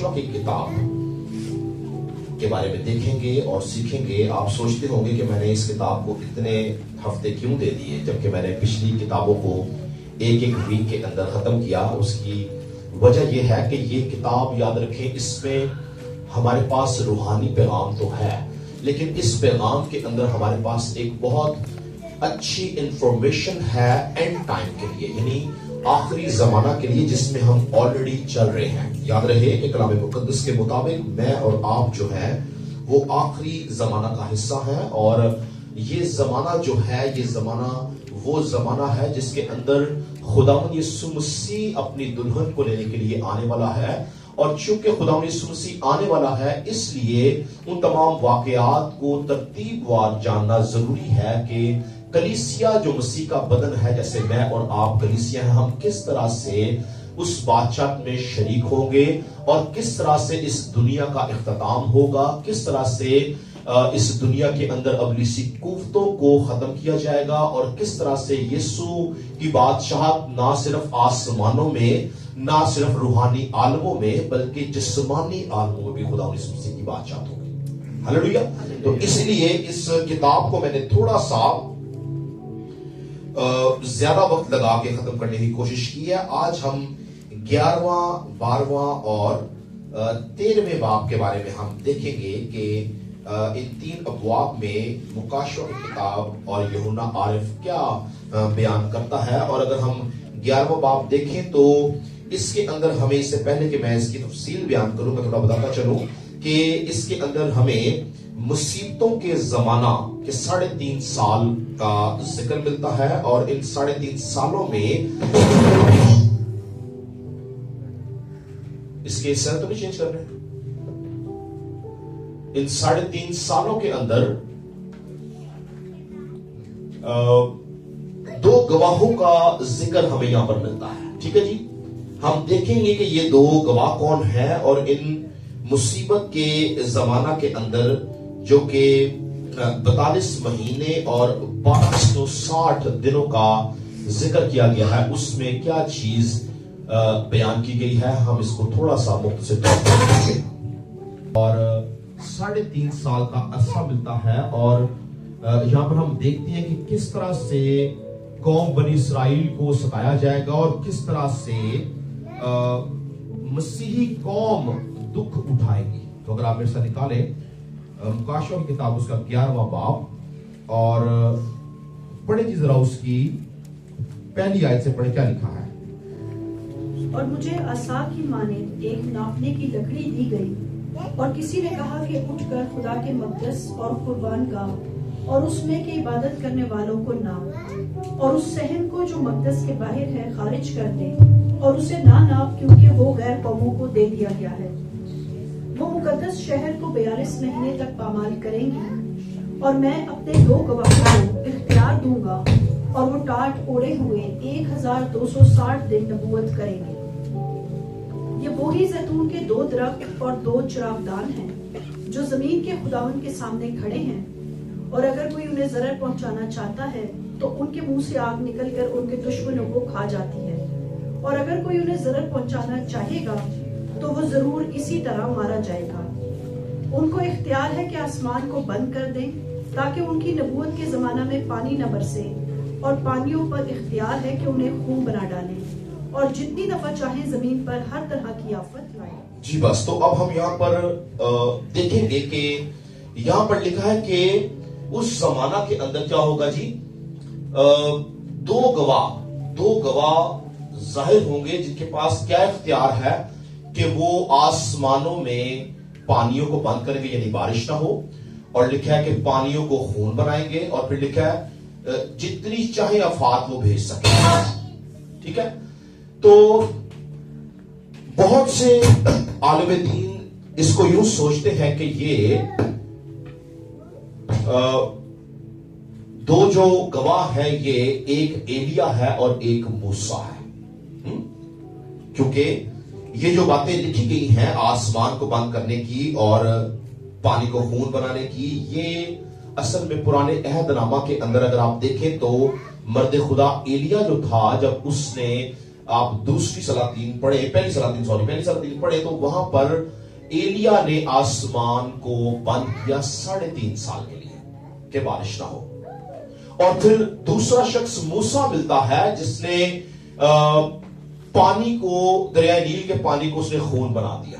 مکاشوہ کی کتاب کے بارے میں دیکھیں گے اور سیکھیں گے. آپ سوچتے ہوں گے کہ میں نے اس کتاب کو اتنے ہفتے کیوں دے دیے جبکہ میں نے پچھلی کتابوں کو ایک ویک کے اندر ختم کیا. اس کی وجہ یہ ہے کہ یہ کتاب یاد رکھیں اس میں ہمارے پاس روحانی پیغام تو ہے لیکن اس پیغام کے اندر ہمارے پاس ایک بہت اچھی انفارمیشن ہے اینڈ ٹائم کے لیے, یعنی آخری زمانہ کے لیے جس میں ہم آلریڈی چل رہے ہیں. یاد رہے کہ کلام مقدس کے مطابق میں اور آپ جو ہے وہ آخری زمانہ کا حصہ ہیں اور یہ زمانہ جو ہے یہ زمانہ وہ زمانہ ہے جس کے اندر خداوند یسوع مسیح اپنی دلہن کو لینے کے لیے آنے والا ہے. اور چونکہ خداوند یسوع مسیح آنے والا ہے اس لیے ان تمام واقعات کو ترتیب وار جاننا ضروری ہے کہ کلیسیا جو مسیح کا بدن ہے, جیسے میں اور آپ کلیسیا ہیں, ہم کس طرح سے اس بادشاہت میں شریک ہوں گے اور کس طرح سے اس دنیا کا اختتام ہوگا, کس طرح سے اس دنیا کے اندر ابلیسی قوتوں کو ختم کیا جائے گا اور کس طرح سے یسوع کی بادشاہت نہ صرف آسمانوں میں نہ صرف روحانی عالموں میں بلکہ جسمانی عالموں میں بھی خدا یسوع مسیح کی بادشاہت ہوگی. ہلیلویا. تو اس لیے اس کتاب کو میں نے تھوڑا سا زیادہ وقت لگا کے ختم کرنے کی کوشش کی ہے. آج ہم 11واں 12واں اور 13ویں باب کے بارے میں ہم دیکھیں گے کہ ان 3 ابواب میں مکاشوہ کی کتاب اور یوحنا عارف کیا بیان کرتا ہے. اور اگر ہم 11واں باب دیکھیں تو اس کے اندر ہمیں اس سے پہلے کہ میں اس کی تفصیل بیان کروں میں تھوڑا بتاتا چلوں کہ اس کے اندر ہمیں مصیبتوں کے زمانہ کے 3.5 سال کا ذکر ملتا ہے اور ان 3.5 سالوں میں اس کے سر تو نہیں چینج کر رہے. ان 3.5 سالوں کے اندر 2 گواہوں کا ذکر ہمیں یہاں پر ملتا ہے. ٹھیک ہے جی, ہم دیکھیں گے کہ یہ 2 گواہ کون ہیں اور ان مصیبت کے زمانہ کے اندر جو کہ 42 مہینے اور 1260 دنوں کا ذکر کیا گیا ہے اس میں کیا چیز بیان کی گئی ہے, ہم اس کو تھوڑا سا مختصر طور پر دیکھیں گے. اور 3.5 سال کا عرصہ ملتا ہے اور یہاں پر ہم دیکھتے ہیں کہ کس طرح سے قوم بنی اسرائیل کو ستایا جائے گا اور کس طرح سے مسیحی قوم دکھ اٹھائے گی. تو اگر آپ میرے ساتھ نکالیں مکاشوہ کی کتاب اس کا 11واں باب اور پڑھیں جی ذرا اس کی پہلی آیت سے پڑھیں کیا لکھا ہے. اور مجھے عصا کی مانند ایک ناپنے کی لکڑی دی گئی اور کسی نے کہا کہ اٹھ کر خدا کے مقدس اور قربان گاہ اور اس میں کی عبادت کرنے والوں کو ناپ اور اس صحن کو جو مقدس کے باہر ہے خارج کر دے اور اسے نہ ناپ کیونکہ وہ غیر قوموں کو دے دیا گیا ہے. وہ مقدس شہر کو 42 مہینے تک پامال کریں گی اور میں اپنے 2 گواہوں کو اختیار دوں گا اور وہ ٹاٹ اوڑے ہوئے 1260 دن نبوت کریں گے. یہ وہی زیتون کے 2 درخت اور 2 چراغدان ہیں جو زمین کے خداوند کے سامنے کھڑے ہیں اور اگر کوئی انہیں ضرر پہنچانا چاہتا ہے تو ان کے منہ سے آگ نکل کر ان کے دشمنوں کو کھا جاتی ہے اور اگر کوئی انہیں ضرر پہنچانا چاہے گا تو وہ ضرور اسی طرح مارا جائے گا. ان کو اختیار ہے کہ آسمان کو بند کر دیں تاکہ ان کی نبوت کے زمانہ میں پانی نہ برسے اور پانیوں پر اختیار ہے کہ انہیں خون بنا ڈالیں اور جتنی دفعہ چاہیں زمین پر ہر طرح کی آفت لائیں. جی بس تو اب ہم یہاں پر دیکھیں گے کہ یہاں پر لکھا ہے کہ اس زمانہ کے اندر کیا ہوگا جی, 2 گواہ ظاہر ہوں گے جن کے پاس کیا اختیار ہے کہ وہ آسمانوں میں پانیوں کو بند کریں گے یعنی بارش نہ ہو, اور لکھا ہے کہ پانیوں کو خون بنائیں گے اور پھر لکھا ہے جتنی چاہے آفات وہ بھیج سکیں. ٹھیک ہے, تو بہت سے عالم دین اس کو یوں سوچتے ہیں کہ یہ 2 جو گواہ ہے یہ ایک ایلیا ہے اور ایک موسیٰ ہے, کیونکہ یہ جو باتیں لکھی گئی ہیں آسمان کو بند کرنے کی اور پانی کو خون بنانے کی, یہ اصل میں پرانے عہد نامہ کے اندر اگر آپ دیکھیں تو مرد خدا ایلیا جو تھا جب اس نے آپ دوسری سلاطین پڑھے، پہلی سلاطین پڑھے تو وہاں پر ایلیا نے آسمان کو بند کیا 3.5 سال کے لیے کہ بارش نہ ہو. اور پھر دوسرا شخص موسیٰ ملتا ہے جس نے پانی کو، دریائے نیل کے پانی کو اس نے خون بنا دیا،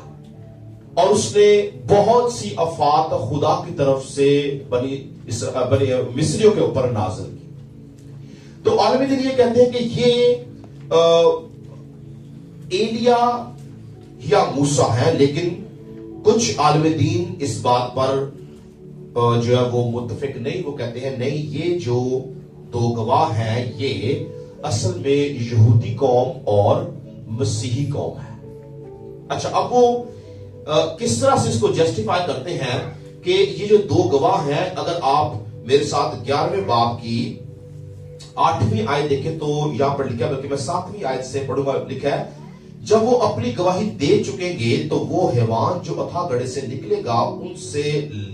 اور اس نے بہت سی آفات خدا کی طرف سے بنی مصریوں کے اوپر نازل کی. تو عالم دین یہ کہتے ہیں کہ یہ ایلیا یا موسیٰ ہے، لیکن کچھ عالم دین اس بات پر جو ہے وہ متفق نہیں. وہ کہتے ہیں نہیں، یہ جو 2 گواہ ہیں یہ اصل میں یہودی قوم اور مسیحی قوم ہے. اچھا، اب وہ کس طرح سے اس کو جسٹیفائی کرتے ہیں کہ یہ جو 2 گواہ ہیں، اگر آپ میرے ساتھ 11ویں باب کی 8ویں آیت دیکھیں تو یہاں پر لکھا ہے، بلکہ میں 7ویں آیت سے پڑھوں گا. لکھا ہے جب وہ اپنی گواہی دے چکیں گے تو وہ حیوان جو اتھا گڑھے سے نکلے گا ان سے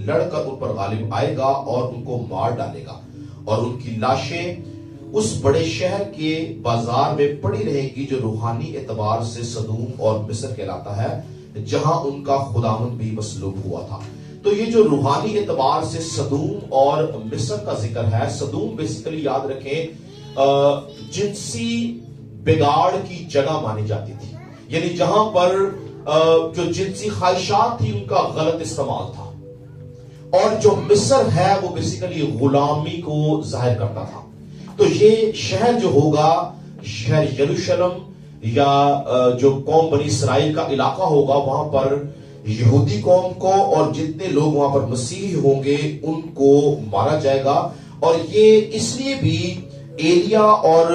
لڑ کر ان پر غالب آئے گا اور ان کو مار ڈالے گا، اور ان کی لاشیں اس بڑے شہر کے بازار میں پڑی رہے گی جو روحانی اعتبار سے سدوم اور مصر کہلاتا ہے، جہاں ان کا خداوند بھی مصلوب ہوا تھا. تو یہ جو روحانی اعتبار سے سدوم اور مصر کا ذکر ہے، سدوم بیسیکلی یاد رکھیں جنسی بگاڑ کی جگہ مانی جاتی تھی، یعنی جہاں پر جو جنسی خواہشات تھی ان کا غلط استعمال تھا. اور جو مصر ہے وہ بیسیکلی غلامی کو ظاہر کرتا تھا. تو یہ شہر جو ہوگا، شہر یروشلم یا جو قوم بنی اسرائیل کا علاقہ ہوگا، وہاں پر یہودی قوم کو اور جتنے لوگ وہاں پر مسیحی ہوں گے ان کو مارا جائے گا. اور یہ اس لیے بھی ایلیا اور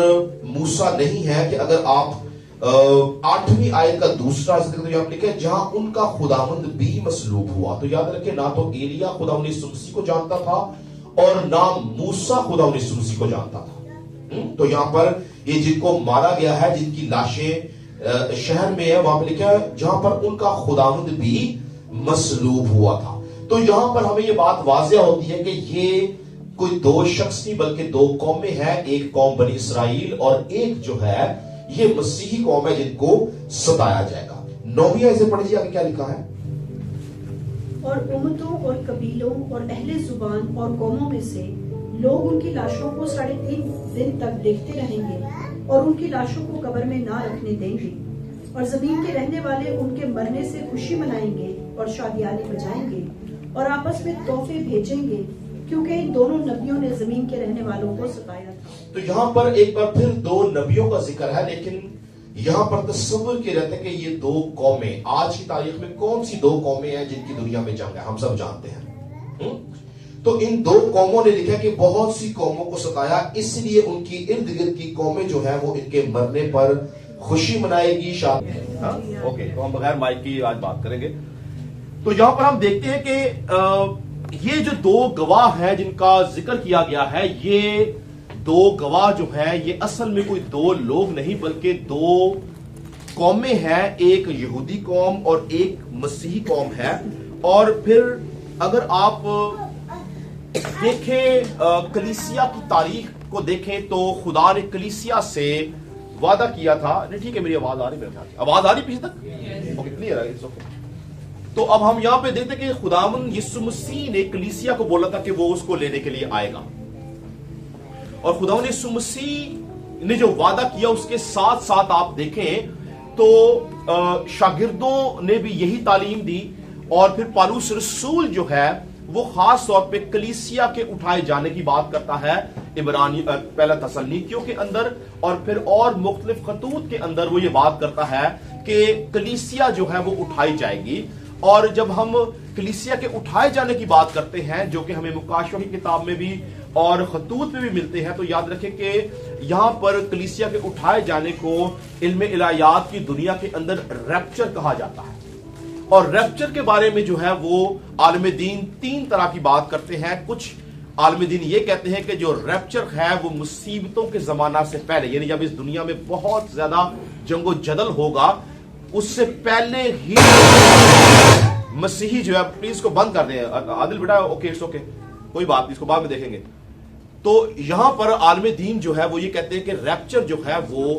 موسیٰ نہیں ہے کہ اگر آپ 8ویں آیت کا دوسرا ذکر یہاں لکھا ہے جہاں ان کا خداوند بھی مصلوب ہوا. تو یاد رکھیں نہ تو ایلیا خداوند یسوع مسیح کو جانتا تھا اور نہ موسیٰ خداوند یسوع مسیح کو جانتا تھا. تو یہاں پر یہ جن کو مارا گیا ہے، جن کی لاشیں شہر میں ہے، وہاں پہ لکھا ہے جہاں پر ان کا خداوند بھی مصلوب ہوا تھا. تو یہاں پر ہمیں یہ بات واضح ہوتی ہے کہ یہ کوئی 2 شخص نہیں بلکہ 2 قومیں ہیں. ایک قوم بنی اسرائیل اور ایک جو ہے یہ مسیحی قوم ہے جن کو ستایا جائے گا. 9ویں آیت سے پڑھیے آگے کیا لکھا ہے. اور امتوں اور قبیلوں اور اہل زبان اور قوموں میں سے لوگ ان کی لاشوں کو 3.5 دن تک دیکھتے رہیں گے اور ان کی لاشوں کو قبر میں نہ رکھنے دیں گے. اور زمین کے رہنے والے ان کے مرنے سے خوشی منائیں گے اور شادیانے بجائیں گے اور آپس میں تحفے بھیجیں گے، کیونکہ ان دونوں نبیوں نے زمین کے رہنے والوں کو ستایا تھا. تو یہاں پر ایک بار پھر 2 نبیوں کا ذکر ہے، لیکن یہاں پر تصور کے رہتے کہ یہ 2 قومیں آج کی تاریخ میں کون سی 2 قومیں ہیں جن کی دنیا میں جنگ ہے، ہم سب جانتے ہیں. تو ان 2 قوموں نے لکھا کہ بہت سی قوموں کو ستایا، اس لیے ان کی ارد گرد کی قومیں جو ہیں وہ ان کے مرنے پر خوشی منائے گی. اوکے، تو ہم بغیر مائک کی آج بات کریں گے. تو یہاں پر ہم دیکھتے ہیں کہ یہ جو 2 گواہ ہیں جن کا ذکر کیا گیا ہے، یہ 2 گواہ جو ہیں یہ اصل میں کوئی 2 لوگ نہیں بلکہ 2 قومیں ہیں. ایک یہودی قوم اور ایک مسیحی قوم ہے. اور پھر اگر آپ دیکھیں کلیسیا کی تاریخ کو دیکھیں تو خدا نے کلیسیا سے وعدہ کیا تھا. نہیں ٹھیک ہے، میری آواز آ رہی ہے، آواز آ رہی پیچھے تک؟ اوکے، کلیئر ہے. تو اب ہم یہاں پہ دیکھتے کہ خداوند یسوع مسیح نے کلیسیا کو بولا تھا کہ وہ اس کو لینے کے لیے آئے گا، اور خداوند یسوع مسیح نے جو وعدہ کیا اس کے ساتھ ساتھ آپ دیکھیں تو شاگردوں نے بھی یہی تعلیم دی. اور پھر پالوس رسول جو ہے وہ خاص طور پہ کلیسیا کے اٹھائے جانے کی بات کرتا ہے عبرانی پہلا تسلنیکیوں کے اندر، اور پھر اور مختلف خطوط کے اندر وہ یہ بات کرتا ہے کہ کلیسیا جو ہے وہ اٹھائی جائے گی. اور جب ہم کلیسیا کے اٹھائے جانے کی بات کرتے ہیں جو کہ ہمیں مکاشفہ کی کتاب میں بھی اور خطوط میں بھی ملتے ہیں، تو یاد رکھیں کہ یہاں پر کلیسیا کے اٹھائے جانے کو علم الہیات کی دنیا کے اندر ریپچر کہا جاتا ہے. اور ریپچر کے بارے میں جو ہے وہ عالم دین 3 طرح کی بات کرتے ہیں. کچھ عالم دین یہ کہتے ہیں کہ جو ریپچر ہے وہ مصیبتوں کے زمانہ سے پہلے، یعنی جب اس دنیا میں بہت زیادہ جنگ و جدل ہوگا اس سے پہلے ہی مسیحی جو ہے، پلیز کو بند کر دیں عادل بیٹا. اوکے، اٹس اوکے، کوئی بات نہیں، اس کو بعد میں دیکھیں گے. تو یہاں پر عالم دین جو ہے وہ یہ کہتے ہیں کہ ریپچر جو ہے وہ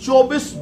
24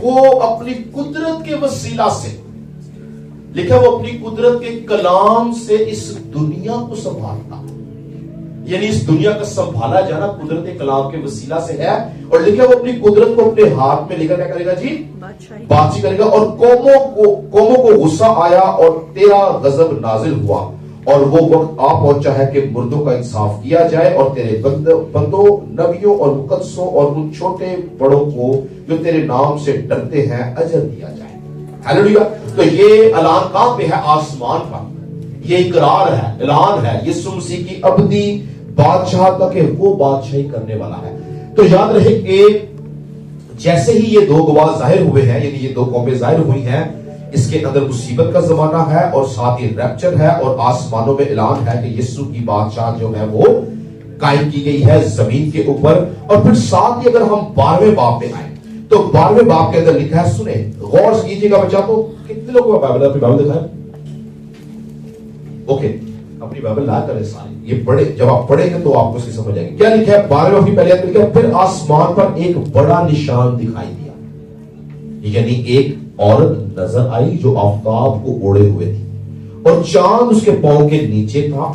وہ اپنی قدرت کے وسیلہ سے، لکھا وہ اپنی قدرت کے کلام سے اس دنیا کو سنبھالتا، یعنی اس دنیا کا سنبھالا جانا قدرت کلام کے وسیلہ سے ہے، اور لکھا وہ اپنی قدرت کو اپنے ہاتھ میں لے کر کیا کرے گا جی؟ بادشاہی کرے گا، اور قوموں کو غصہ آیا اور تیرا غضب نازل ہوا، اور وہ وقت آ پہنچا ہے کہ مردوں کا انصاف کیا جائے، اور تیرے بندوں، نبیوں اور مقدسوں اور ان چھوٹے بڑوں کو جو تیرے نام سے ڈرتے ہیں اجر دیا جائے۔ ہیلیلویا۔ تو یہ اعلان کہاں پہ ہے؟ آسمان پر۔ یہ اقرار ہے، اعلان ہے یسوع مسیح کی ابدی بادشاہ کا، کہ وہ بادشاہی کرنے والا ہے۔ تو یاد رہے کہ جیسے ہی یہ دو گواہ ظاہر ہوئے ہیں، یعنی یہ دو قومیں ظاہر ہوئی ہیں، اس کے اندر مصیبت کا زمانہ ہے اور ساتھ ہی ریپچر ہے، اور آسمانوں میں اعلان ہے کہ یسوع کی بادشاہ جو ہے وہ قائم کی گئی ہے زمین کے اوپر۔ اور پھر ساتھ ہی اگر ہم 12ویں باب میں آئیں تو 12ویں باب کے اندر لکھا ہے، سنیں غور سے کیجیے گا بچہ، تو کتنے لوگوں کا بائبل اپنی بائبل دکھائیں؟ اوکے، اپنی بائبل لا کریں سارے، یہ پڑھے، جب آپ پڑھیں گے تو آپ کو اس کی سمجھ آئے گی۔ کیا لکھا ہے 12ویں کی پہلی آیت میں؟ لکھا ہے پھر آسمان پر ایک بڑا نشان دکھائی دیا، یعنی ایک عورت نظر آئی جو آفتاب کو اوڑے ہوئے تھی، اور چاند اس کے پاؤں کے نیچے تھا،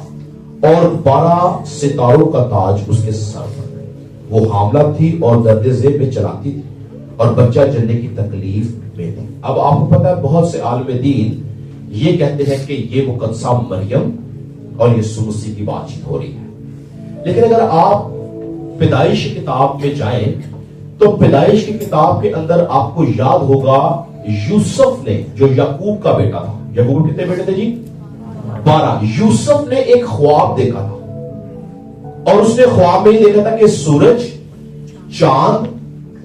اور 12 ستاروں کا تاج اس کے سر پر۔ وہ حاملہ تھی اور درد ذیل میں چلاتی تھی، اور بچہ جننے کی تکلیف میں تھی۔ اب آپ کو پتا ہے بہت سے عالم دین یہ کہتے ہیں کہ یہ مقدسہ مریم اور یسوع مسیح کی بات چیت ہو رہی ہے، لیکن اگر آپ پیدائش کی کتاب میں جائیں تو پیدائش کی کتاب کے اندر آپ کو یاد ہوگا یوسف نے، جو یعقوب کا بیٹا تھا، یعقوب کتنے بیٹے تھے جی؟ 12۔ یوسف نے ایک خواب دیکھا تھا، اور اس نے خواب میں ہی دیکھا تھا کہ سورج، چاند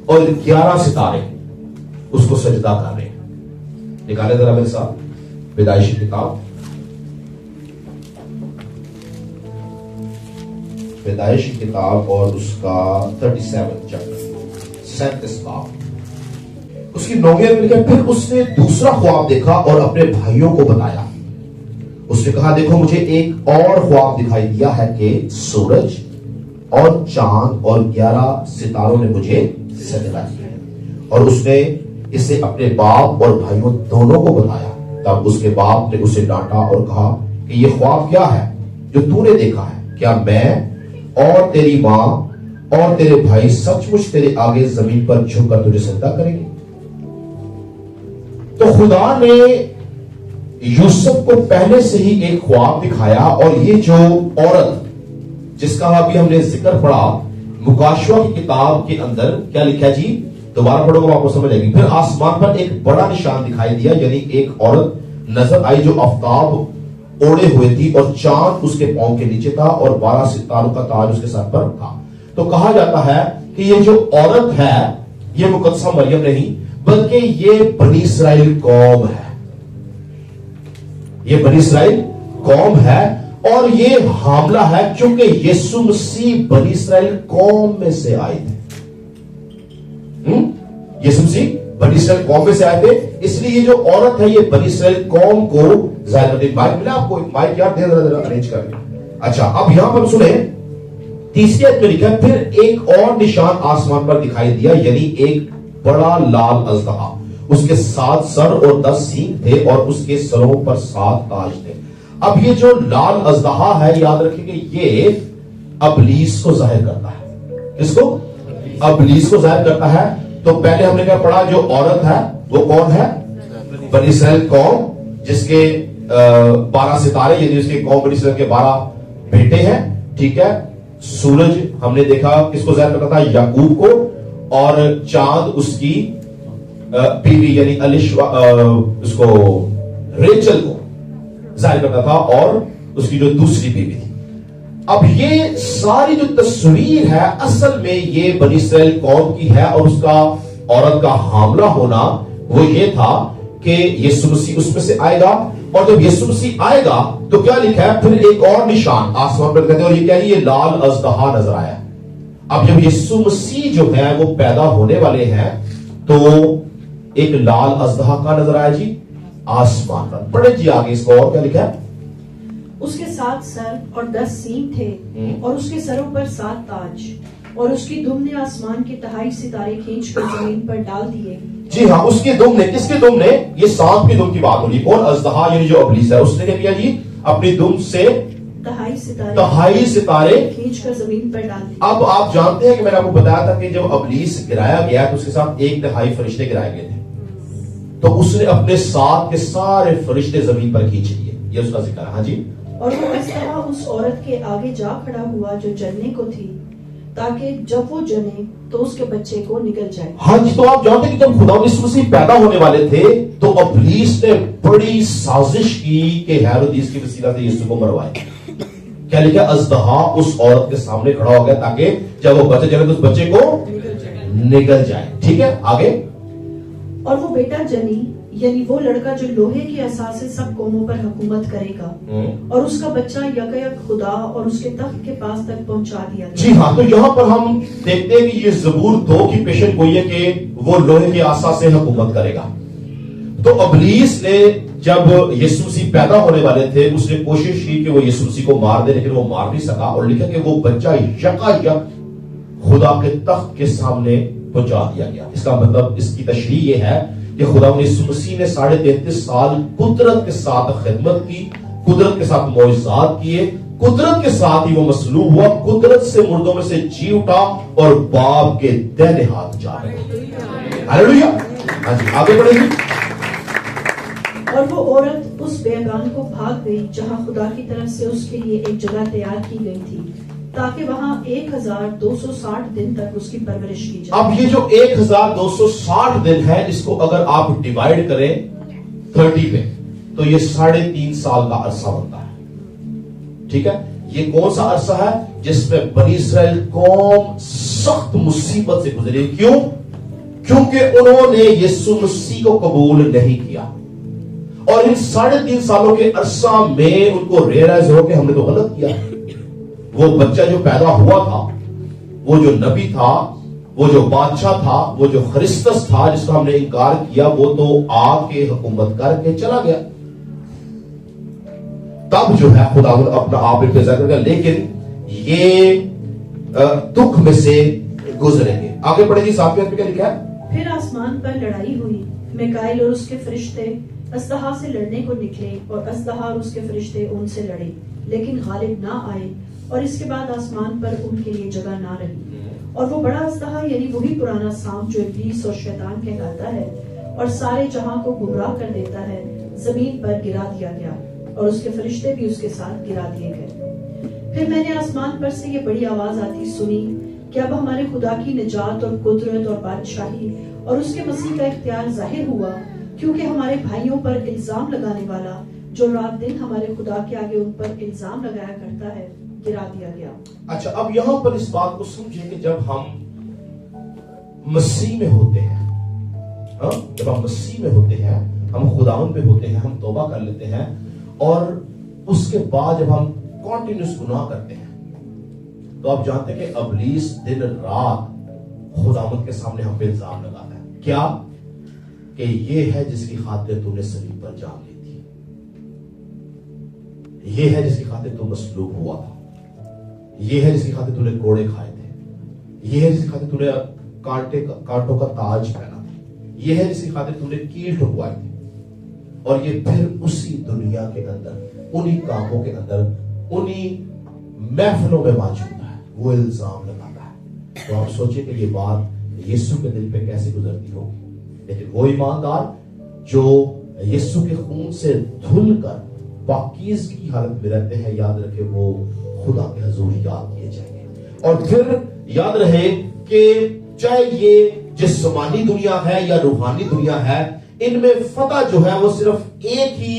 اور 11 ستارے اس کو سجدہ کر رہے ہیں۔ نکالے ذرا میرے ساتھ پیدائش کی کتاب، پیدائش کی کتاب اور اس کا 37 چیپٹر، 37 باب، اس کی 9ویں میں لکھا ہے پھر اس نے دوسرا خواب دیکھا اور اپنے بھائیوں کو بتایا۔ اس نے کہا دیکھو مجھے ایک اور خواب دکھائی دیا ہے کہ سورج اور چاند اور 11 ستاروں نے مجھے سجدہ کیا، اور اس نے اسے اپنے باپ اور بھائیوں دونوں کو بتایا۔ تب اس کے باپ نے اسے ڈانٹا اور کہا کہ یہ خواب کیا ہے جو تو نے دیکھا ہے؟ کیا میں اور تیری ماں اور تیرے بھائی سچ مچ تیرے آگے زمین پر جھک کر تجھے سجدہ کریں گے؟ تو خدا نے یوسف کو پہلے سے ہی ایک خواب دکھایا، اور یہ جو عورت جس کا ابھی ہم نے ذکر پڑھا مکاشوہ کی کتاب کے اندر، کیا لکھا ہے جی؟ دوبارہ پڑھو گا آپ کو سمجھ آئے گی۔ پھر آسمان پر ایک بڑا نشان دکھائی دیا، یعنی ایک عورت نظر آئی جو آفتاب اوڑے ہوئے تھی، اور چاند اس کے پاؤں کے نیچے تھا، اور 12 ستاروں کا تاج اس کے سر پر تھا۔ تو کہا جاتا ہے کہ یہ جو عورت ہے یہ مقدسہ مریم نہیں، بلکہ یہ بنی اسرائیل قوم ہے، یہ بنی اسرائیل قوم ہے، اور یہ حاملہ ہے کیونکہ یسوع مسیح بنی اسرائیل قوم میں سے آئے تھے۔ یسوع مسیح بنی اسرائیل قوم میں سے آئے تھے، اس لیے یہ جو عورت ہے یہ بنی اسرائیل قوم کو ظاہر کرتی ہے۔ مائک ملا آپ کو؟ مائک یار دے ذرا ارینج کر کے۔ اچھا اب یہاں پر سنیں، تیسری آیت میں لکھا ہے پھر ایک اور نشان آسمان پر دکھائی دیا، یعنی ایک بڑا لال اژدہا، اس کے 7 سر اور 10 سینگ تھے، اور اس کے سروں پر 7 تاج تھے۔ اب یہ جو لال اژدہا ہے، یاد رکھیں کہ یہ ابلیس کو ظاہر کرتا ہے۔ کس کو؟ ابلیس کو ظاہر کرتا ہے۔ تو پہلے ہم نے کیا پڑھا؟ جو عورت ہے وہ کون ہے؟ بنی اسرائیل قوم، جس کے 12 ستارے، یعنی اس کے قوم بنی اسرائیل کے 12 بیٹے ہیں، ٹھیک ہے۔ سورج ہم نے دیکھا کس کو ظاہر کرتا تھا؟ یعقوب کو، اور چاند اس کی بیوی یعنی اس کو ریچل کو ظاہر کرتا تھا، اور اس کی جو دوسری بیوی تھی۔ اب یہ ساری جو تصویر ہے اصل میں یہ بنی اسرائیل قوم کی ہے، اور اس کا عورت کا حاملہ ہونا وہ یہ تھا کہ یسوع مسیح اس میں سے آئے گا، اور جب یسوع مسیح آئے گا تو کیا لکھا ہے؟ پھر ایک اور نشان آسمان پر کہتے ہیں، اور یہ کیا ہے؟ یہ لال اژدہا نظر آیا۔ اب جب یسوع مسیح جو ہے وہ پیدا ہونے والے ہیں تو ایک لال اژدہا کا نظر آیا جی آسمان پر۔ پڑھیں جی آگے اس کو، اور کیا لکھا ہے؟ اس کے 7 سر اور 10 سینگ تھے، اور اس کے سروں پر 7 تاج، اور اس کی دم نے آسمان کے 2.5 ستارے کھینچ کر زمین پر ڈال دیے، جی ہاں، اس کے دم نے، کس کے دم نے؟ یہ سانپ کے دم کی بات ہو رہی ہے. کون؟ ازدہا یعنی جو ابلیس ہے. اس نے کیا کیا جی؟ اپنی دم سے تہائی ستارے کھینچ کر زمین پر ڈال دیے. اب آپ جانتے ہیں کہ میں نے آپ کو بتایا تھا کہ جب ابلیس گرایا گیا تو اس کے ساتھ 1/3 فرشتے گرائے گئے تھے. تو اس نے اپنے ساتھ کے سارے فرشتے زمین پر کھینچ لیے. یہ اس کا ذکر ہے. ہاں جی. اور وہ ازدہا اس عورت کے آگے جا کھڑا ہوا جو جننے کو تھی، تاکہ جب وہ جنے تو اس کے بچے کو نکل جائے. ہاں جی. تو آپ جانتے ہیں کہ جب خدا یسوع مسیح پیدا ہونے والے تھے تو ابلیس نے بڑی سازش کی کہ ہیرودیس کی وسیلہ سے یسوع کو مروائے. کیا لکھا؟ ازدہا اس عورت کے سامنے کھڑا ہو گیا تاکہ جب وہ بچے جنے تو اس بچے کو نکل جائے. ٹھیک ہے، آگے. اور وہ بیٹا جنی یعنی وہ لڑکا جو لوہے کے عصا سے سب قوموں پر حکومت کرے گا، اور اس کا بچہ یکایک خدا اور اس کے تخت کے پاس تک پہنچا دیا گیا. جی ہاں. تو یہاں پر ہم دیکھتے ہیں کہ یہ زبور 2 کی پیشن گوئی ہے کہ وہ لوہے کے عصا سے حکومت کرے گا. تو ابلیس نے جب یسوع مسیح پیدا ہونے والے تھے اس نے کوشش کی کہ وہ یسوع مسیح کو مار دے، لیکن وہ مار نہیں سکا. اور لکھا کہ وہ بچہ یکایک خدا کے تخت کے سامنے پہنچا دیا گیا. اس کا مطلب، اس کی تشریح یہ ہے کہ خدا یسوع مسیح نے 33.5 سال قدرت کے ساتھ خدمت کی، قدرت کے ساتھ معجزات کیے، قدرت کے ساتھ ہی وہ مصلوب ہوا، قدرت سے مردوں میں سے جی اٹھا اور باپ کے دائنے ہاتھ جا رہے ہیں. ہاللیلویا. ہاں جی، آگے بڑھیں گے. اور وہ عورت اس بیابان کو بھاگ گئی جہاں خدا کی طرف سے اس کے لیے ایک جگہ تیار کی گئی تھی، تاکہ وہاں 1260 دن تک اس کی پرورش کی جائے. اب یہ جو 1260 دن ہے، اس کو اگر آپ ڈیوائیڈ کریں 30 پہ تو یہ 3.5 سال کا عرصہ بنتا ہے. ٹھیک ہے. یہ کون سا عرصہ ہے جس میں بنی اسرائیل قوم سخت مصیبت سے گزری؟ کیوں؟ کیونکہ انہوں نے یسوع مسیح کو قبول نہیں کیا. اور ان 3.5 سالوں کے عرصہ میں ان کو ریئلائز ہو کہ ہم نے تو غلط کیا. وہ بچہ جو پیدا ہوا تھا، وہ جو نبی تھا، وہ جو بادشاہ تھا، وہ جو خرسطس تھا جس کو ہم نے انکار کیا، وہ تو آ کے حکومت کر کے چلا گیا. تب جو ہے خدا اپنا آپ انتظار کرے گا، لیکن یہ دکھ میں سے گزریں گے. آگے پڑھیں گے. 7 پہ کیا لکھا ہے؟ پھر آسمان پر لڑائی ہوئی. میکائیل اور اس کے فرشتے ازدہا سے لڑنے کو نکلے، اور ازدہا اور اس کے فرشتے ان سے لڑے، لیکن غالب نہ آئے. اور اس کے بعد آسمان پر ان کے لیے جگہ نہ رہی. اور وہ بڑا ازدہا یعنی وہی پرانا سانپ جو ابلیس اور شیطان کہلاتا ہے اور سارے جہاں کو گمراہ کر دیتا ہے، زمین پر گرا دیا گیا، اور اس کے فرشتے بھی اس کے ساتھ گرا دیے گئے. پھر میں نے آسمان پر سے یہ بڑی آواز آتی سنی کہ اب ہمارے خدا کی نجات اور قدرت اور بادشاہی اور اس کے مسیح کا اختیار ظاہر ہوا، کیونکہ ہمارے بھائیوں پر الزام لگانے والا جو رات دن ہمارے خدا کے آگے ان پر الزام لگایا کرتا ہے، گرا دیا گیا. اچھا، اب یہاں پر اس بات کو سمجھیں کہ جب ہم مسیح میں ہوتے ہیں، جب ہم مسیح میں ہوتے ہیں، ہم خداوند پہ ہوتے ہیں، ہم توبہ کر لیتے ہیں، اور اس کے بعد جب ہم کنٹینیوس گناہ کرتے ہیں تو آپ جانتے ہیں کہ ابلیس دن رات خداوند کے سامنے ہم پہ الزام لگاتا ہے. کیا؟ کہ یہ ہے جس کی خاطر تو نے صلیب پر جان لی تھی، یہ ہے جس کی خاطر تو مصلوب ہوا تھا، یہ ہے جس کی خاطر تو نے کوڑے کھائے تھے، یہ ہے جس کی خاطر تو نے کانٹوں کا تاج پہنا تھا، یہ ہے جس کی خاطر تو نے کیل ٹھکوائے تھے. اور یہ پھر اسی دنیا کے اندر، انہی کاموں کے اندر، انہی محفلوں میں موجود ہے، وہ الزام لگاتا ہے. تو آپ سوچیں کہ یہ بات یسوع کے دل پہ کیسے گزرتی ہوگی. لیکن وہ ایماندار جو یسوع کے خون سے دھل کر پاکیزگی کی حالت میں رہتے ہیں، یاد رکھے وہ خدا کے حضور یاد کیے جائیں گے. اور پھر یاد رہے کہ چاہے یہ جسمانی دنیا ہے یا روحانی دنیا ہے، ان میں فتح جو ہے وہ صرف ایک ہی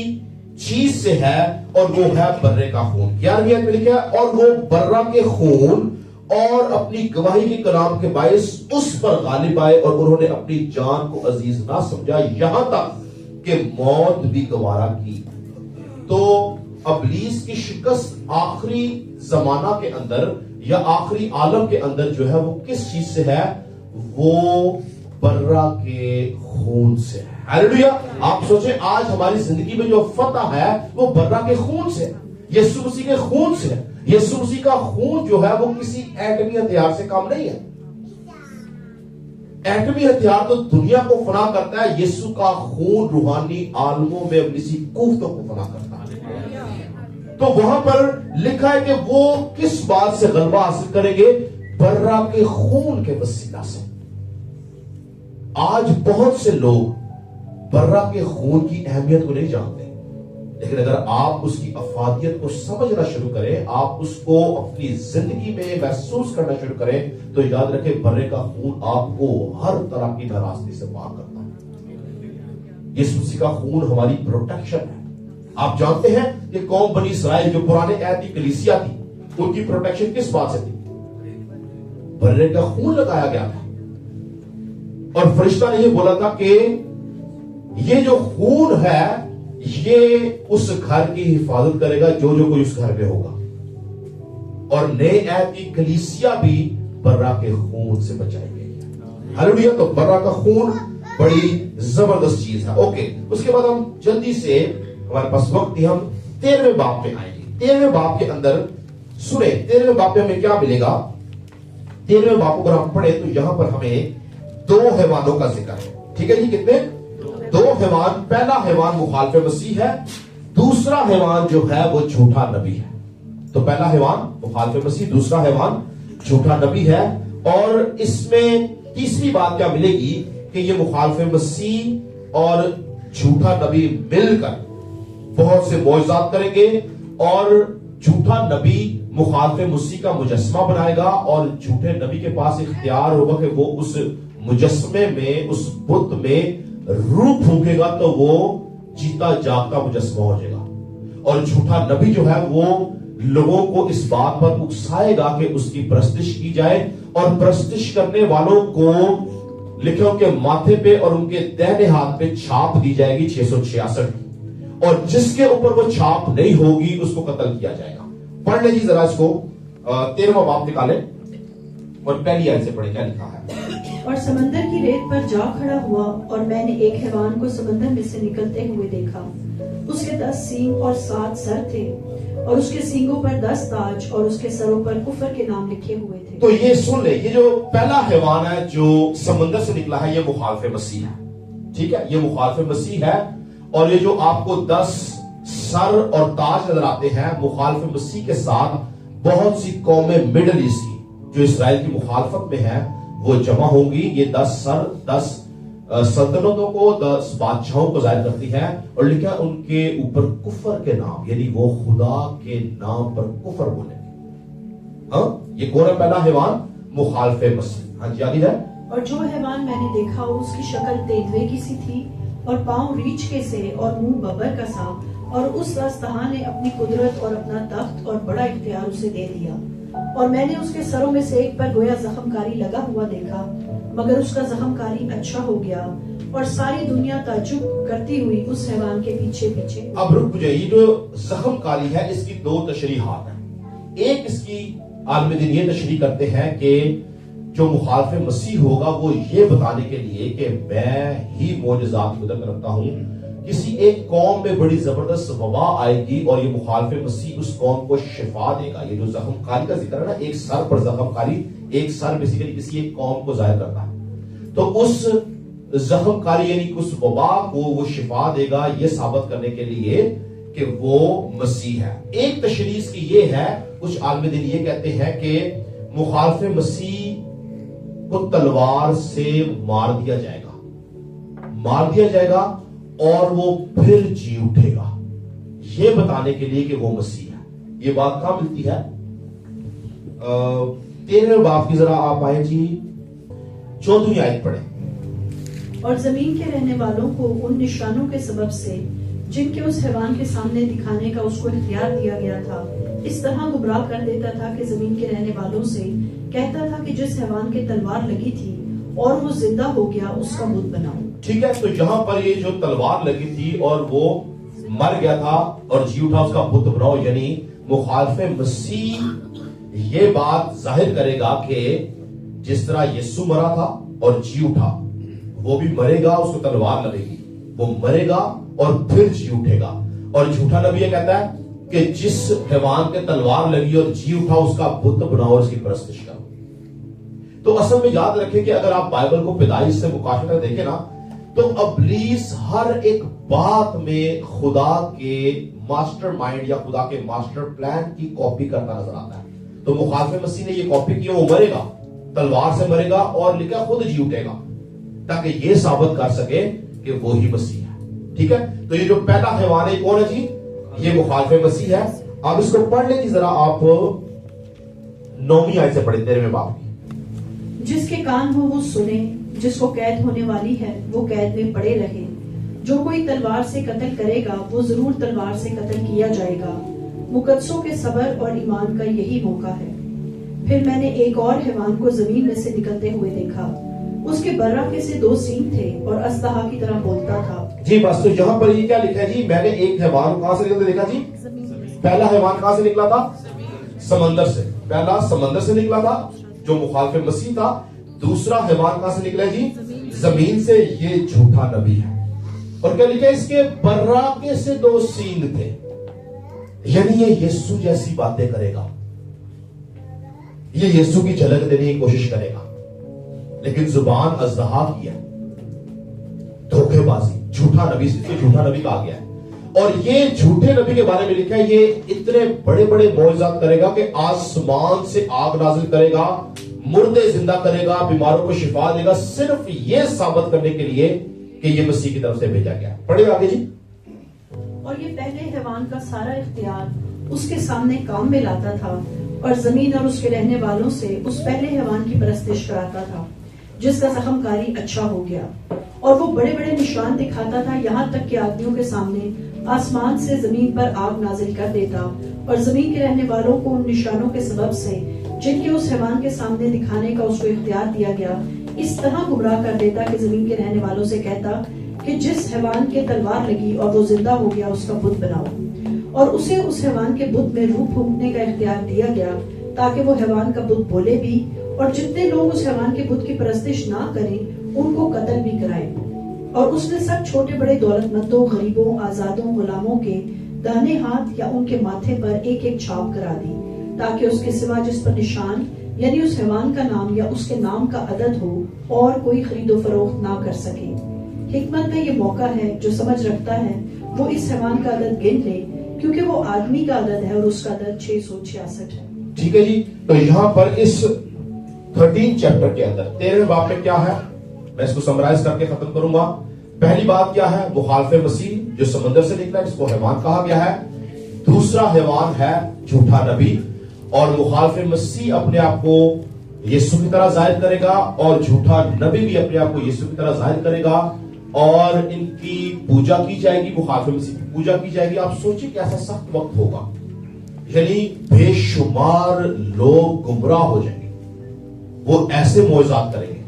چیز سے ہے، اور وہ ہے برے کا خون. 11 میں لکھا ہے، اور وہ برہ کے خون اور اپنی گواہی کے کلام کے باعث اس پر غالب آئے، اور انہوں نے اپنی جان کو عزیز نہ سمجھا، یہاں تک کہ موت بھی گوارا کی. تو ابلیس کی شکست آخری زمانہ کے اندر یا آخری عالم کے اندر جو ہے وہ کس چیز سے ہے؟ وہ برہ کے خون سے ہے. ہاللیلویا. آپ سوچیں آج ہماری زندگی میں جو فتح ہے وہ برہ کے خون سے، یسوع مسیح کے خون سے. یسوع مسیح کا خون جو ہے وہ کسی ایٹمی ہتھیار سے کام نہیں ہے. ایٹمی ہتھیار تو دنیا کو فنا کرتا ہے، یسوع کا خون روحانی عالموں میں ابلیسی قوتوں کو فنا کرتا ہے۔ تو وہاں پر لکھا ہے کہ وہ کس بات سے غلبہ حاصل کریں گے؟ برہ کے خون کے وسیلہ سے۔ آج بہت سے لوگ برہ کے خون کی اہمیت کو نہیں جانتے، لیکن اگر آپ اس کی افادیت کو سمجھنا شروع کریں، آپ اس کو اپنی زندگی میں محسوس کرنا شروع کریں، تو یاد رکھیں برے کا خون آپ کو ہر طرح کی ناراستی سے پاک کرتا ہے۔ یسوع مسیح کا خون ہماری پروٹیکشن ہے۔ آپ جانتے ہیں کہ قوم بنی اسرائیل جو پرانے عہد کی کلیسیا تھی، ان کی پروٹیکشن کس بات سے تھی؟ برے کا خون لگایا گیا تھا، اور فرشتہ نے یہ بولا تھا کہ یہ جو خون ہے یہ اس گھر کی حفاظت کرے گا جو جو کوئی اس گھر میں ہوگا، اور نئے عہد کی کلیسیا بھی برہ کے خون سے بچائی گئی ہے۔ ہلیلویا۔ تو برہ کا خون بڑی زبردست چیز ہے۔ اوکے، اس کے بعد ہم جلدی سے، ہمارے پاس وقت ہی، ہم 13ویں باب پہ آئیں گے۔ 13ویں باب کے اندر سنیں، 13ویں باب میں ہمیں کیا ملے گا؟ 13ویں باب کو اگر ہم پڑھیں تو یہاں پر ہمیں 2 حیوانوں کا ذکر ہے۔ ٹھیک ہے جی، کتنے؟ 2 حیوان۔ پہلا حیوان مخالف مسیح ہے، دوسرا حیوان جو ہے وہ جھوٹا نبی ہے۔ تو پہلا حیوان مخالف مسیح، دوسرا حیوان جھوٹا نبی ہے۔ اور اس میں تیسری بات کیا ملے گی کہ یہ مخالف مسیح اور جھوٹا نبی مل کر بہت سے معجزات کریں گے، اور جھوٹا نبی مخالف مسیح کا مجسمہ بنائے گا، اور جھوٹے نبی کے پاس اختیار ہوگا کہ وہ اس مجسمے میں، اس بت میں روح پھونکے گا تو وہ جیتا جاگتا مجسمہ ہو جائے گا۔ اور جھوٹا نبی جو ہے وہ لوگوں کو اس بات پر اکسائے گا کہ اس کی پرستش کی جائے، اور پرستش کرنے والوں کو لکھے ان کے ماتھے پہ اور ان کے دہنے ہاتھ پہ چھاپ دی جائے گی 666، اور جس کے اوپر وہ چھاپ نہیں ہوگی اس کو قتل کیا جائے گا۔ پڑھ لیں جی ذرا اس کو، 13واں باب نکالیں اور پہلی آیت سے پڑھیں کیا لکھا ہے۔ اور سمندر کی ریت پر جا کھڑا ہوا، اور میں نے ایک حیوان کو سمندر میں سے نکلتے ہوئے دیکھا۔ اس کے 10 سینگ اور 7 سر تھے، اور اس کے سینگوں پر 10 تاج، اور اس کے سروں پر کفر کے نام لکھے ہوئے تھے۔ تو یہ سن لیں، یہ جو پہلا حیوان ہے جو سمندر سے نکلا ہے یہ مخالف مسیح ہے۔ ٹھیک ہے، یہ مخالف مسیح ہے، اور یہ جو آپ کو 10 سر اور تاج نظر آتے ہیں، مخالف مسیح کے ساتھ بہت سی قومیں مڈل ایسٹ کی جو اسرائیل کی مخالفت میں ہیں وہ جمع ہوں گی۔ یہ 10 سر 10 سلطنتوں کو، 10 بادشاہوں کو ظاہر کرتی ہے، اور لکھا ان کے اوپر کفر کے نام، یعنی وہ خدا کے نام پر کفر بولیں گے۔ ہاں، یہ کون ہے؟ پہلا حیوان مخالف مسیح۔ ہاں جی، آگے ہے۔ اور جو حیوان میں نے دیکھا اس کی شکل تیندوے کی سی تھی، اور پاؤں ریچھ کے سے، اور منہ ببر کا سا، اور اس دستہاں نے اپنی قدرت اور اپنا تخت اور بڑا اختیار اسے دے دیا۔ اور میں نے اس کے سروں میں سے ایک پر گویا زخم کاری لگا ہوا دیکھا، مگر اس کا زخم کاری اچھا ہو گیا، اور ساری دنیا تعجب کرتی ہوئی اس حیوان کے پیچھے پیچھے۔ اب رک جائیے، جو زخم کاری ہے اس کی 2 تشریحات ہیں۔ ایک اس کی عالم دین یہ تشریح کرتے ہیں کہ جو مخالف مسیح ہوگا وہ یہ بتانے کے لیے کہ میں ہی معجزات قدرت رکھتا ہوں، کسی ایک قوم میں بڑی زبردست وبا آئے گی اور یہ مخالف مسیح اس قوم کو شفا دے گا۔ یہ جو زخم کاری کا ذکر ہے نا، ایک سر پر زخم کاری، ایک سر بیسیکلی کسی ایک قوم کو ظاہر کرتا ہے، تو اس زخم کاری یعنی اس وبا کو وہ شفا دے گا، یہ ثابت کرنے کے لیے کہ وہ مسیح ہے۔ ایک تشریح اس کی یہ ہے، کچھ عالم دین یہ کہتے ہیں کہ مخالف مسیح کو تلوار سے مار دیا جائے گا اور وہ پھر جی اٹھے گا، یہ بتانے کے لیے کہ وہ مسیح ہے۔ یہ بات کہاں ملتی ہے؟ 13ویں باب کی ذرا آپ آئیں جی، 14ویں آیت پڑھیں۔ اور زمین کے رہنے والوں کو ان نشانوں کے سبب سے جن کے اس حیوان کے سامنے دکھانے کا اس کو اختیار دیا گیا تھا، اس طرح گمراہ کر دیتا تھا کہ زمین کے رہنے والوں سے کہتا تھا کہ جس حیوان کے تلوار لگی تھی اور وہ زندہ ہو گیا اس کا بت بناؤ۔ ٹھیک ہے، تو یہاں پر یہ جو تلوار لگی تھی اور وہ مر گیا تھا اور جی اٹھا، اس کا بت بناؤ، یعنی مخالف مسیح یہ بات ظاہر کرے گا کہ جس طرح یسوع مرا تھا اور جی اٹھا، وہ بھی مرے گا، اس کو تلوار لگے گی، وہ مرے گا اور پھر جی اٹھے گا۔ اور جھوٹا نبی یہ کہتا ہے کہ جس حیوان کے تلوار لگی اور جی اٹھا اس کا بت بناؤ اور اس کی پرستش کرو۔ تو اصل میں یاد رکھیں کہ اگر آپ بائبل کو پیدائش سے مقاشرہ دیکھیں نا تو ابلیس ہر ایک بات میں خدا کے ماسٹر مائنڈ یا خدا کے ماسٹر پلان کی کاپی کرتا نظر آتا ہے. تو مخالف مسیح نے یہ کاپی کی, وہ مرے گا, تلوار سے مرے گا اور لکھا خود جی اٹھے گا تاکہ یہ ثابت کر سکے کہ وہی مسیح ہے. ٹھیک ہے, تو یہ جو پہلا حیوان ہے کون ہے جی؟ یہ مخالف مسیح ہے. آپ اس کو پڑھ لیں جی ذرا, آپ 9ویں آیت سے پڑھیں 13ویں باب کی. جس کے کان ہو وہ سنے, جس کو قید ہونے والی ہے وہ قید میں پڑے رہے. جو کوئی تلوار سے قتل کرے گا وہ ضرور تلوار سے قتل کیا جائے گا. مقدسوں کے صبر اور ایمان کا یہی موقع ہے. پھر میں نے ایک اور حیوان کو زمین میں سے نکلتے ہوئے دیکھا. اس کے برہ سے 2 سینگ تھے اور اسلحہ کی طرح بولتا تھا. جی بس, تو یہاں پر یہ کیا لکھا ہے جی؟ میں نے ایک حیوان کہاں سے نکلتے دیکھا جی؟ پہلا حیوان کہاں سے نکلا تھا؟ سمندر سے. پہلا سمندر سے نکلا تھا جو مخالف مسیح تھا. دوسرا حیوان کہاں سے نکلا جی؟ زمین سے. یہ جھوٹا نبی ہے. اور کیا لکھا ہے؟ اس کے براقے سے 2 سینگ تھے. یعنی یہ یسوع جیسی باتیں کرے گا, یہ یسوع کی جھلک دینے کی کوشش کرے گا, لیکن زبان اژدہا کی ہے, دھوکے بازی, جھوٹا نبی. یہ جھوٹا نبی کہا گیا ہے. اور یہ جھوٹے نبی کے بارے میں لکھا ہے یہ اتنے بڑے بڑے معجزات کرے گا کہ آسمان سے آگ نازل کرے گا, مردے زندہ کرے گا, بیماروں کو شفا دے گا, صرف یہ ثابت کرنے کے لیے کہ یہ مسیح کی طرف سے بھیجا گیا. پڑھیں آگے جی. اور یہ پہلے حیوان کا سارا اختیار اس کے سامنے کام میں لاتا تھا اور زمین اور اس کے رہنے والوں سے اس پہلے حیوان کی پرستش کراتا تھا جس کا زخم کاری اچھا ہو گیا. اور وہ بڑے بڑے نشان دکھاتا تھا, یہاں تک کہ آدمیوں کے سامنے آسمان سے زمین پر آگ نازل کر دیتا اور زمین کے رہنے والوں کو ان نشانوں کے سبب سے جن کے اس حیوان کے سامنے دکھانے کا اس کو اختیار دیا گیا اس طرح گمراہ کر دیتا کہ زمین کے رہنے والوں سے کہتا کہ جس حیوان کے تلوار لگی اور وہ زندہ ہو گیا اس کا بت بناؤ. اور اسے اس حیوان کے بت میں روح پھونکنے کا اختیار دیا گیا تاکہ وہ حیوان کا بت بولے بھی اور جتنے لوگ اس حیوان کے بت کی پرستش نہ کریں ان کو قتل بھی کرائے. اور اس نے سب چھوٹے بڑے دولت مندوں, غریبوں, آزادوں, غلاموں کے دانے ہاتھ یا ان کے ماتھے پر ایک ایک چھاپ کرا دی تاکہ اس کے سوا جس پر نشان یعنی اس حیوان کا نام یا اس کے نام کا عدد ہو اور کوئی خرید و فروخت نہ کر سکے. حکمت میں یہ موقع ہے, جو سمجھ رکھتا ہے وہ اس حیوان کا عدد گن لے کیونکہ وہ آدمی کا عدد ہے اور اس کا عدد 666 ہے. ٹھیک ہے جی. تو یہاں پر اس 13 چیپٹر کے اندر 13ویں باب میں کیا ہے, میں اس کو سمرائز کر کے ختم کروں گا. پہلی بات کیا ہے؟ مخالف مسیح جو سمندر سے نکلا جس کو حیوان کہا گیا ہے. دوسرا حیوان ہے جھوٹا نبی, اور مخالف مسیح اپنے آپ کو یسوع کی طرح ظاہر کرے گا اور جھوٹا نبی بھی اپنے آپ کو یسوع کی طرح ظاہر کرے گا اور ان کی پوجا کی جائے گی, مخالف مسیح کی پوجا کی جائے گی. آپ سوچیں کہ ایسا سخت وقت ہوگا, یعنی بے شمار لوگ گمراہ ہو جائیں گے, وہ ایسے معجزات کریں گے.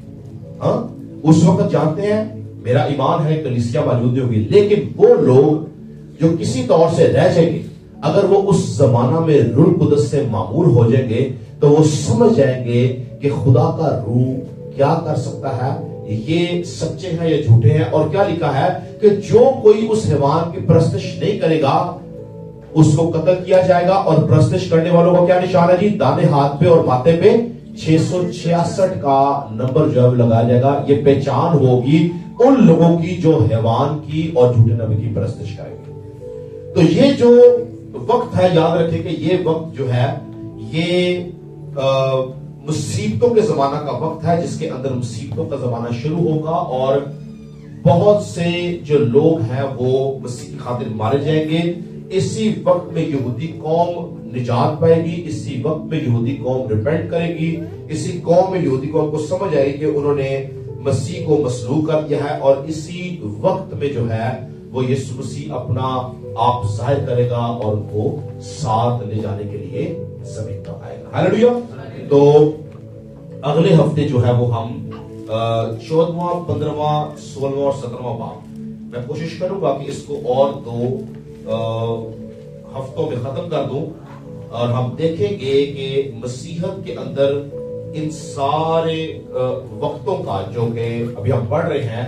ہاں اس وقت جانتے ہیں میرا ایمان ہے کلیسیا موجود نہیں ہوگی, لیکن وہ لوگ جو کسی طور سے رہ جائیں گے اگر وہ اس زمانہ میں روح القدس سے معمور ہو جائیں گے تو وہ سمجھ جائیں گے کہ خدا کا روح کیا کر سکتا ہے, یہ سچے ہیں یا جھوٹے ہیں. اور کیا لکھا ہے کہ جو کوئی اس حیوان کی پرستش نہیں کرے گا اس کو قتل کیا جائے گا. اور پرستش کرنے والوں کا کیا نشان ہے جی؟ دانے ہاتھ پہ اور ماتھے پہ 666 کا نمبر جو ہے لگایا جائے گا. یہ پہچان ہوگی ان لوگوں کی جو حیوان کی اور جھوٹے نبی کی پرستش کریں گے. تو یہ جو وقت ہے, یاد رکھیں کہ یہ وقت جو ہے یہ مصیبتوں کے زمانہ کا وقت ہے, جس کے اندر مصیبتوں کا زمانہ شروع ہوگا اور بہت سے جو لوگ ہیں وہ مسیح کی خاطر مارے جائیں گے. اسی وقت میں یہودی قوم نجات پائے گی, اسی وقت میں یہودی قوم ریپینٹ کرے گی, اسی قوم میں یہودی قوم کو سمجھ آئے گی کہ انہوں نے مسیح کو مسلوب کر دیا ہے, اور اسی وقت میں جو ہے وہ یسوع مسیح اپنا آپ ظاہر کرے گا اور ان کو ساتھ لے جانے کے لیے زمین پر آئے گا. ہاللیلویا. تو اگلے ہفتے جو ہے وہ ہم 14واں 15واں 16واں اور 17واں باب میں کوشش کروں گا کہ اس کو اور 2 ہفتوں میں ختم کر دوں, اور ہم دیکھیں گے کہ مسیحت کے اندر ان سارے وقتوں کا جو کہ ابھی ہم پڑھ رہے ہیں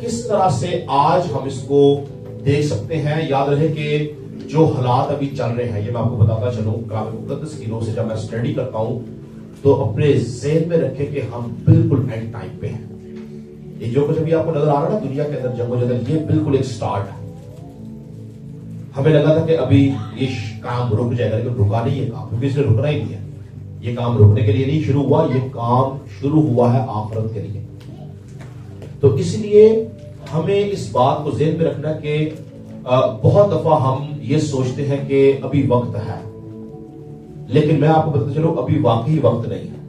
کس طرح سے آج ہم اس کو دیکھ سکتے ہیں. یاد رہے کہ جو حالات ابھی چل رہے ہیں, یہ میں آپ کو بتاتا چلوں, کلام مقدس کی روح سے جب میں اسٹڈی کرتا ہوں تو اپنے ذہن میں رکھیں کہ ہم بالکل اینڈ ٹائم پہ ہیں. یہ جو کچھ ابھی آپ کو نظر آ رہا ہے نا دنیا کے اندر جنگ و جدل، یہ بالکل ایک سٹارٹ ہے. ہمیں لگا تھا کہ ابھی یہ کام رک جائے گا، لیکن رکا نہیں یہ کام، کیونکہ اس نے رکنا ہی نہیں ہے. یہ کام رکنے کے لیے نہیں شروع ہوا، یہ کام شروع ہوا ہے آخرت کے لیے. تو اس لیے ہمیں اس بات کو ذہن میں رکھنا کہ بہت دفعہ ہم یہ سوچتے ہیں کہ ابھی وقت ہے، لیکن میں آپ کو بتاتا چلوں ابھی واقعی وقت نہیں ہے.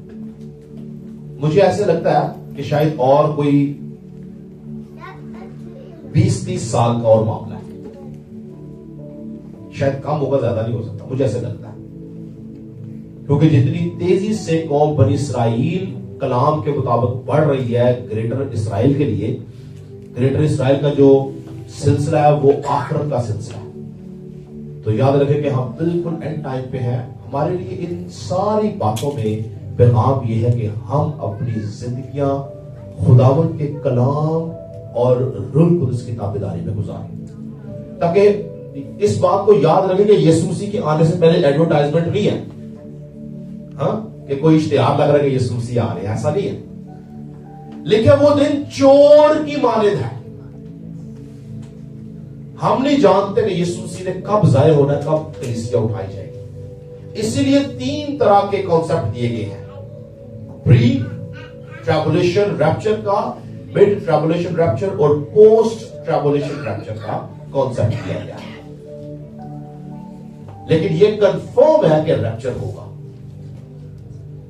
مجھے ایسے لگتا ہے کہ شاید اور کوئی 20-30 سال کا اور معاملہ ہے، شاید کم ہوگا، زیادہ نہیں ہو سکتا. مجھے ایسے لگتا ہے کیونکہ جتنی تیزی سے قوم بنی اسرائیل کلام کے مطابق بڑھ رہی ہے گریٹر اسرائیل کے لیے، گریٹر اسرائیل کا جو سلسلہ ہے وہ آخرت کا سلسلہ ہے. تو یاد رکھیں کہ ہم بالکل اینڈ ٹائم پہ ہیں. ہمارے لیے ان ساری باتوں میں پیغام یہ ہے کہ ہم اپنی زندگیاں خداوند کے کلام اور روح القدس کی تابعداری میں گزاریں، تاکہ اس بات کو یاد رکھیں کہ یسوع مسیح کے آنے سے پہلے ایڈورٹائزمنٹ نہیں ہے، ہاں کہ کوئی اشتہار لگ رہا ہے کہ یسوع مسیح آ رہے ہیں، ایسا نہیں ہے. لیکن وہ دن چور کی مانند ہے. ہم نہیں جانتے کہ یسوع مسیح نے کب ظاہر ہونا ہے، کب کلیسیا اٹھائی جائے گی. اسی لیے 3 طرح کے کانسیپٹ دیے گئے ہیں: پری ٹریبولیشن ریپچر کا، مڈ ٹریبولیشن ریپچر اور پوسٹ ٹریبولیشن ریپچر کا کانسیپٹ دیا گیا ہے. لیکن یہ کنفرم ہے کہ ریپچر ہوگا.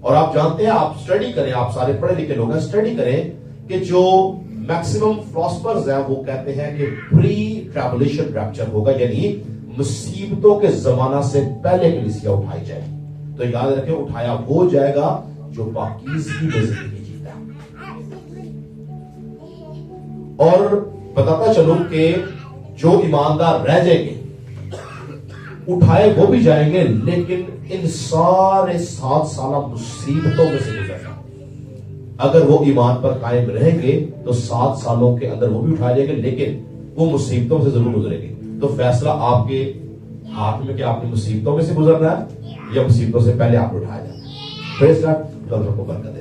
اور آپ جانتے ہیں، آپ اسٹڈی کریں، آپ سارے پڑھے لکھے لوگ ہیں، اسٹڈی کریں کہ جو میکسیمم فلاسفرز ہیں وہ کہتے ہیں کہ پری ٹریبولیشن ریپچر ہوگا، یعنی مصیبتوں کے زمانہ سے پہلے کلیسیا اٹھائی جائے. تو یاد رکھیں اٹھایا وہ جائے گا جو پاکیزگی میں زندگی جیتا ہے. اور بتاتا چلوں کہ جو ایماندار رہ جائیں گے اٹھائے وہ بھی جائیں گے، لیکن ان سارے 7 سالہ مصیبتوں میں سے گزرنا. اگر وہ ایمان پر قائم رہیں گے تو 7 سالوں کے اندر وہ بھی اٹھائے جائیں گے، لیکن وہ مصیبتوں سے ضرور گزرے گی. تو فیصلہ آپ کے ہاتھ میں کہ آپ نے مصیبتوں میں سے گزرنا ہے یا مصیبتوں سے پہلے آپ اٹھایا جائے. پریز گاڈ، کل کو برکت دے.